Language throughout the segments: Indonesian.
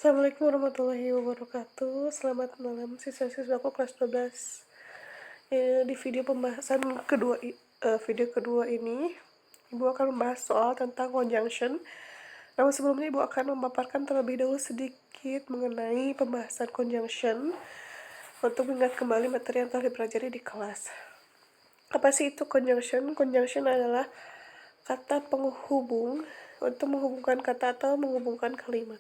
Assalamualaikum warahmatullahi wabarakatuh. Selamat malam siswa-siswaku kelas 12. Di video kedua ini, Ibu akan membahas soal tentang conjunction. Namun sebelumnya Ibu akan memaparkan terlebih dahulu sedikit mengenai pembahasan conjunction untuk mengingat kembali materi yang telah dipelajari di kelas. Apa sih itu conjunction? Conjunction adalah kata penghubung untuk menghubungkan kata atau menghubungkan kalimat.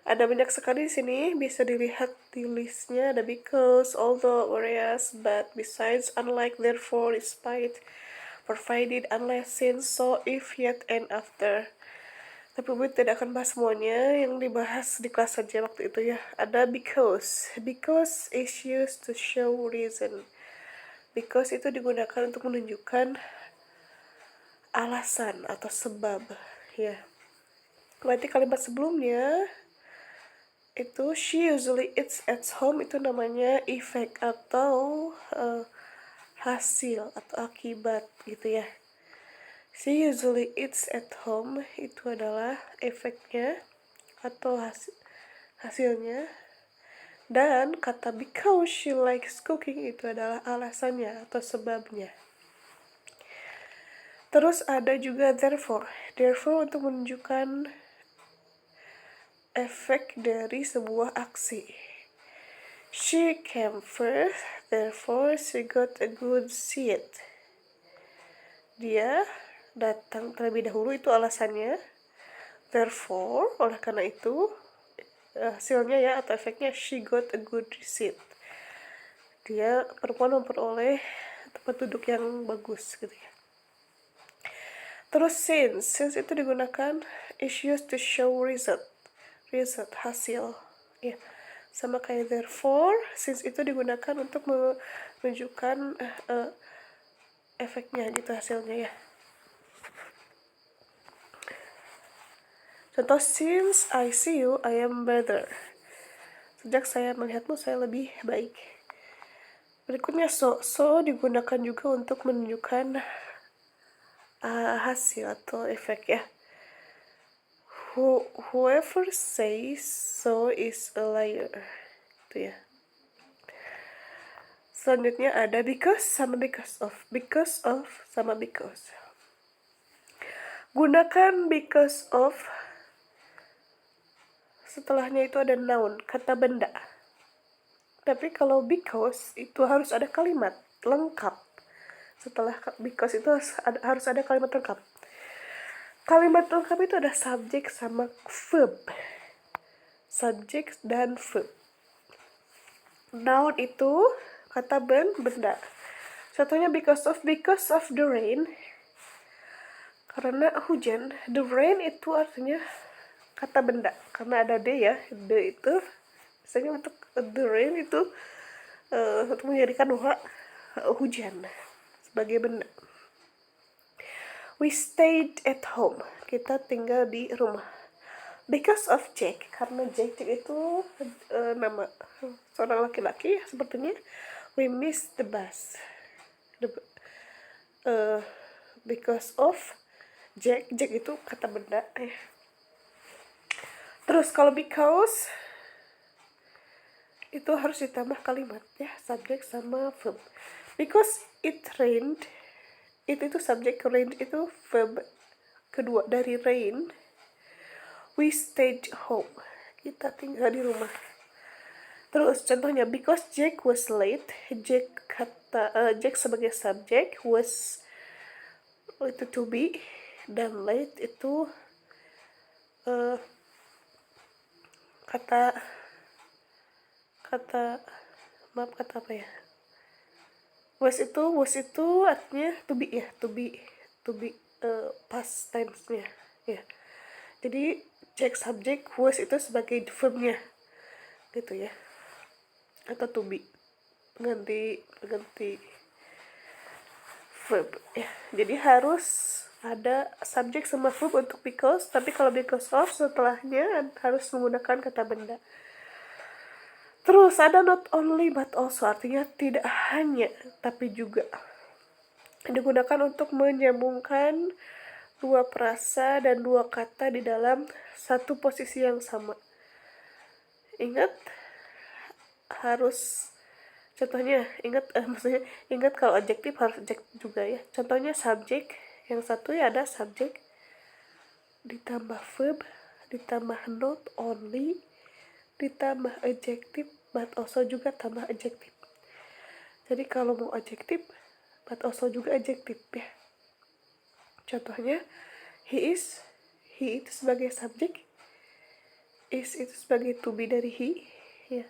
Ada banyak sekali di sini, bisa dilihat di listnya. Ada because, although, whereas, but, besides, unlike, therefore, despite, provided, unless, since, so, if, yet, and after. Tapi Bu tidak akan bahas semuanya, yang dibahas di kelas saja waktu itu ya. Ada because. Because is used to show reason. Because itu digunakan untuk menunjukkan alasan atau sebab ya. Berarti kalimat sebelumnya itu she usually eats at home, itu namanya effect atau hasil atau akibat gitu ya. She usually eats at home itu adalah efeknya atau hasilnya. Dan kata because she likes cooking itu adalah alasannya atau sebabnya. Terus ada juga therefore. Therefore untuk menunjukkan efek dari sebuah aksi. She came first, therefore she got a good seat. Dia datang terlebih dahulu, itu alasannya. Therefore, oleh karena itu, hasilnya ya atau efeknya she got a good seat. Dia perempuan memperoleh tempat duduk yang bagus gitu ya. Terus since itu digunakan is used to show result hasil ya. Sama kayak therefore, since itu digunakan untuk menunjukkan efeknya gitu, hasilnya ya. Contoh, since I see you, I am better. Sejak saya melihatmu, saya lebih baik. Berikutnya so digunakan juga untuk menunjukkan hasil atau efek ya. Whoever says so is a liar. Itu ya. Selanjutnya ada because sama because of. Because of sama because. Gunakan because of. Setelahnya itu ada noun, kata benda. Tapi kalau because itu harus ada kalimat lengkap. Setelah because itu harus ada kalimat lengkap. Kalimat lengkap itu ada subjek sama verb. Subjek dan verb. Noun itu kata benda. Contohnya because of the rain. Karena hujan. The rain itu artinya kata benda. Karena ada D ya. D itu biasanya untuk the rain itu untuk menjadikan bahwa hujan sebagai benda. We stayed at home. Kita tinggal di rumah. Because of Jack. Karena Jack itu nama seorang laki-laki sepertinya. We missed the bus. Because of Jack. Jack itu kata benda. Terus kalau because itu harus ditambah kalimat ya, subjek sama verb. Because it rained, itu subjek, rain itu verb kedua dari rain. We stayed home, kita tinggal di rumah. Terus contohnya because Jack was late, Jack sebagai subjek, was itu to be, dan late itu kata apa ya? Was itu artinya to be ya, to be past tense-nya ya. Jadi Jack subject, was itu sebagai verbnya gitu ya. Atau to be ganti verb ya. Jadi harus ada subjek sama verb untuk because, tapi kalau because of setelahnya harus menggunakan kata benda. Terus ada not only but also, artinya tidak hanya tapi juga. Digunakan untuk menyambungkan dua frasa dan dua kata di dalam satu posisi yang sama. Ingat harus contohnya, maksudnya ingat kalau adjektif harus adjektif juga ya. Contohnya subjek, yang satu ya ada subjek ditambah verb ditambah not only ditambah adjektif but also juga tambah adjektif. Jadi kalau mau adjektif but also juga adjektif ya. Contohnya he itu sebagai subjek, is itu sebagai to be dari he ya.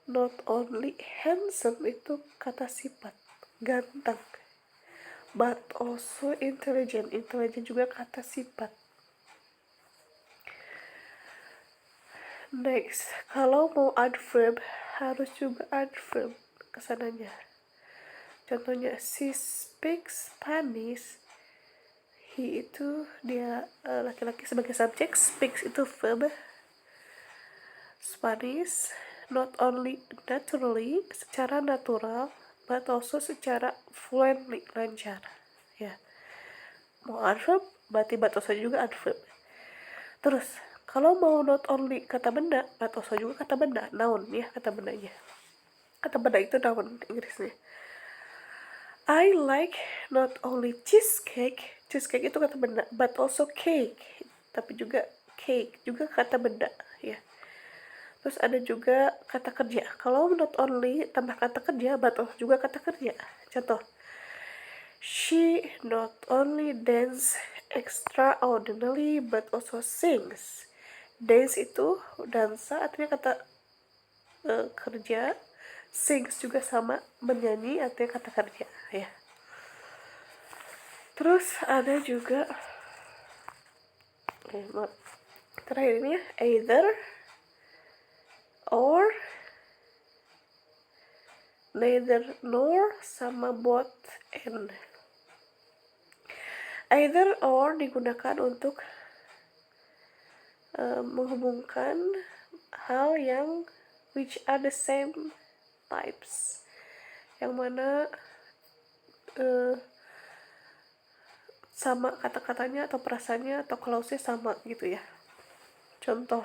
Not only handsome itu kata sifat, ganteng. But also intelligent juga kata sifat. Next, kalau mau adverb harus juga adverb kesananya. Contohnya she speaks Spanish. He itu dia laki-laki sebagai subjek, speaks itu verb. Spanish not only naturally secara natural but also secara fluently lancar ya. Mau adverb berarti but also juga adverb. Terus kalau mau not only kata benda but also juga kata benda, noun ya, kata bendanya. Kata benda itu noun Inggrisnya. I like not only cheesecake itu kata benda, but also cake, tapi juga cake juga kata benda ya. Terus ada juga kata kerja. Kalau not only tambah kata kerja, but also juga kata kerja. Contoh, she not only dance extraordinarily, but also sings. Dance itu dansa, artinya kata kerja. Sings juga sama, menyanyi, artinya kata kerja ya. Terus ada juga terakhir ini ya, either or, neither nor, sama both and. Either or digunakan untuk menghubungkan hal yang which are the same types, yang mana sama kata-katanya atau perasaannya atau clause-nya sama gitu ya. Contoh,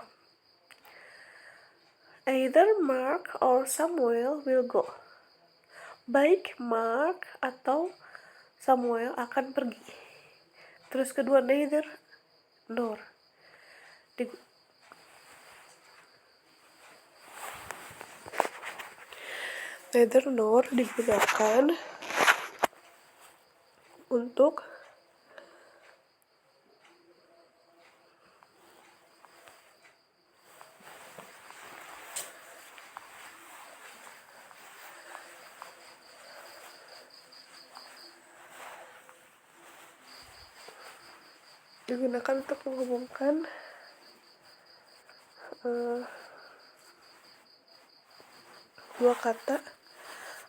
either Mark or Samuel will go. Baik Mark atau Samuel akan pergi. Terus kedua, neither nor. Neither nor digunakan untuk menghubungkan dua kata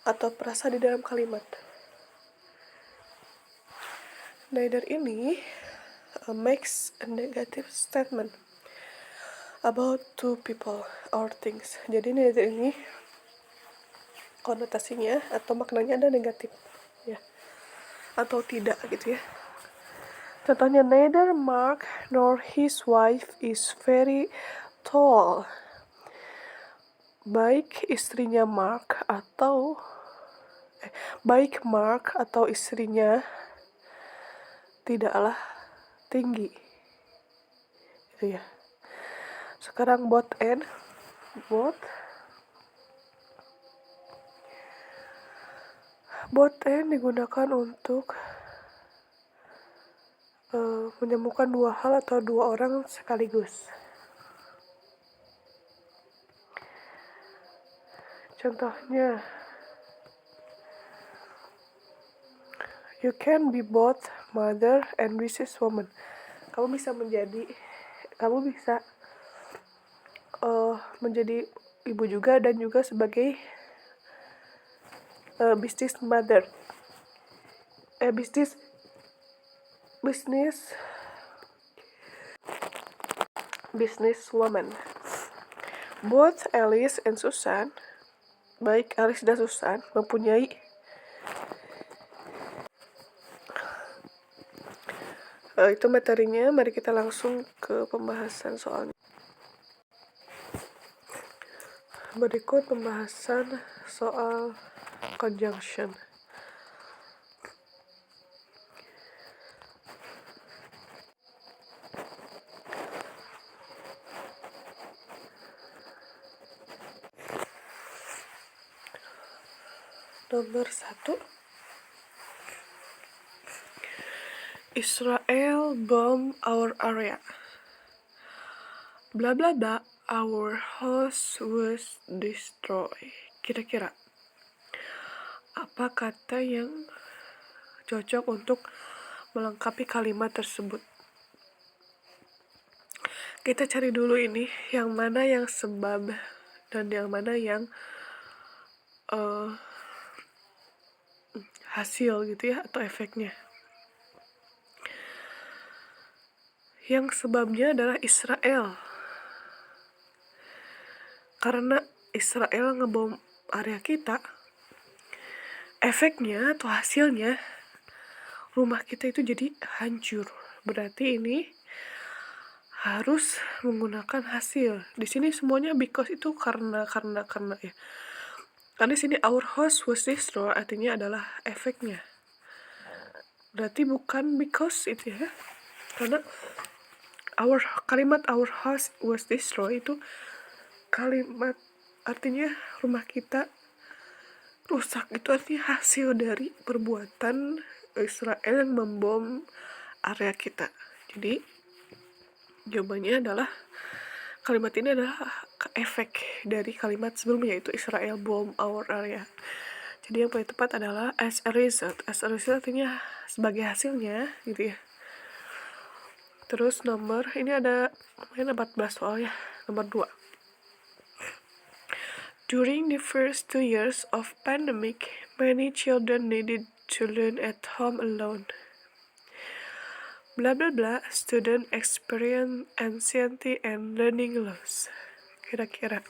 atau frasa di dalam kalimat. Neither ini makes a negative statement about two people or things. Jadi neither ini konotasinya atau maknanya ada negatif ya, atau tidak gitu ya. Contohnya, neither Mark nor his wife is very tall. Baik Mark atau istrinya tidaklah tinggi. Gitu ya. Sekarang both and digunakan untuk menyembuhkan dua hal atau dua orang sekaligus. Contohnya, you can be both mother and businesswoman. Kamu bisa menjadi ibu juga dan juga sebagai businesswoman. Both Alice and Susan, baik Alice dan Susan, mempunyai itu materinya. Mari kita langsung ke pembahasan soalnya. Berikut pembahasan soal conjunction. Nomor 1, Israel bomb our area. Bla bla bla, our house was destroyed. Kira-kira apa kata yang cocok untuk melengkapi kalimat tersebut? Kita cari dulu ini, yang mana yang sebab dan yang mana yang hasil gitu ya, atau efeknya. Yang sebabnya adalah Israel. Karena Israel ngebom area kita, efeknya atau hasilnya rumah kita itu jadi hancur. Berarti ini harus menggunakan hasil. Di sini semuanya because itu karena ya. Karena di sini our house was destroyed artinya adalah efeknya. Berarti bukan because itu ya. Karena kalimat our house was destroyed itu kalimat artinya rumah kita rusak, itu artinya hasil dari perbuatan Israel yang membom area kita. Jadi jawabannya adalah kalimat ini adalah efek dari kalimat sebelumnya, yaitu Israel bomb our area. Jadi yang paling tepat adalah as a result. As a result artinya sebagai hasilnya gitu ya. Terus ini ada 14 soal ya. Nomor 2. During the first 2 years of pandemic, many children needed to learn at home alone. Blah blah blah, student experience anxiety and learning loss. Kira-kira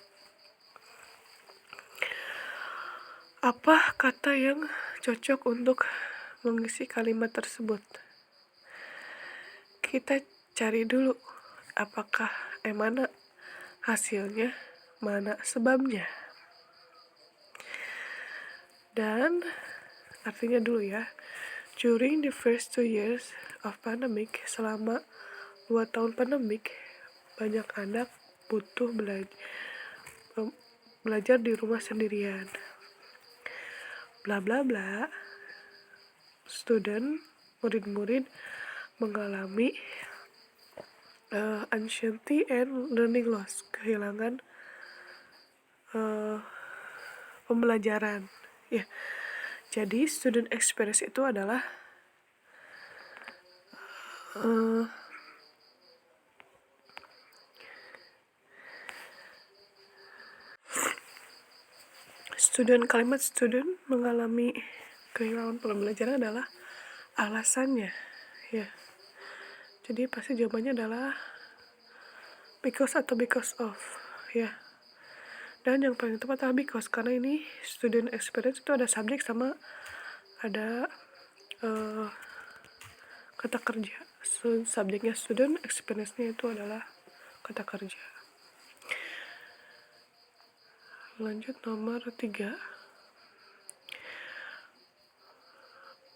apa kata yang cocok untuk mengisi kalimat tersebut? Kita cari dulu apakah mana hasilnya, mana sebabnya. Dan artinya dulu ya, during the first 2 years of pandemic, selama 2 tahun pandemik, banyak anak butuh belajar di rumah sendirian. Bla bla bla, murid-murid mengalami anxiety and learning loss, kehilangan pembelajaran ya. Jadi student experience itu adalah kalimat student mengalami kehilangan pembelajaran adalah alasannya ya. Jadi pasti jawabannya adalah because atau because of ya. Dan yang paling tepat adalah because, karena ini student experience itu ada subjek sama ada kata kerja. Subjeknya student, experience-nya itu adalah kata kerja. Lanjut nomor 3.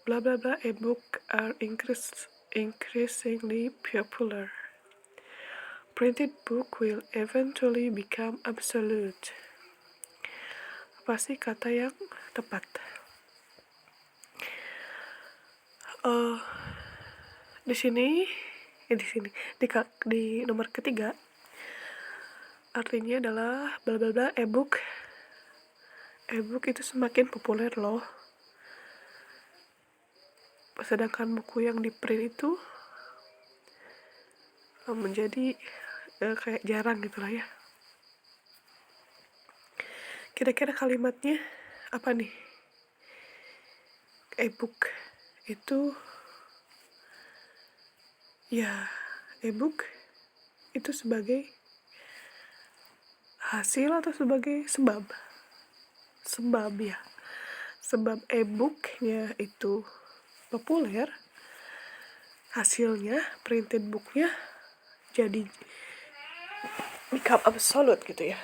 Blah blah blah, e-book are increasingly popular. Printed book will eventually become obsolete. Apa sih kata yang tepat? Di sini di nomor ketiga artinya adalah bla bla bla, e-book itu semakin populer loh. Sedangkan buku yang di print itu menjadi kayak jarang gitu lah ya. Kira-kira kalimatnya apa nih? E-book itu ya, e-book itu sebagai hasil atau sebagai sebab ya. Sebab e-booknya itu populer, hasilnya printed booknya jadi become obsolete gitu ya.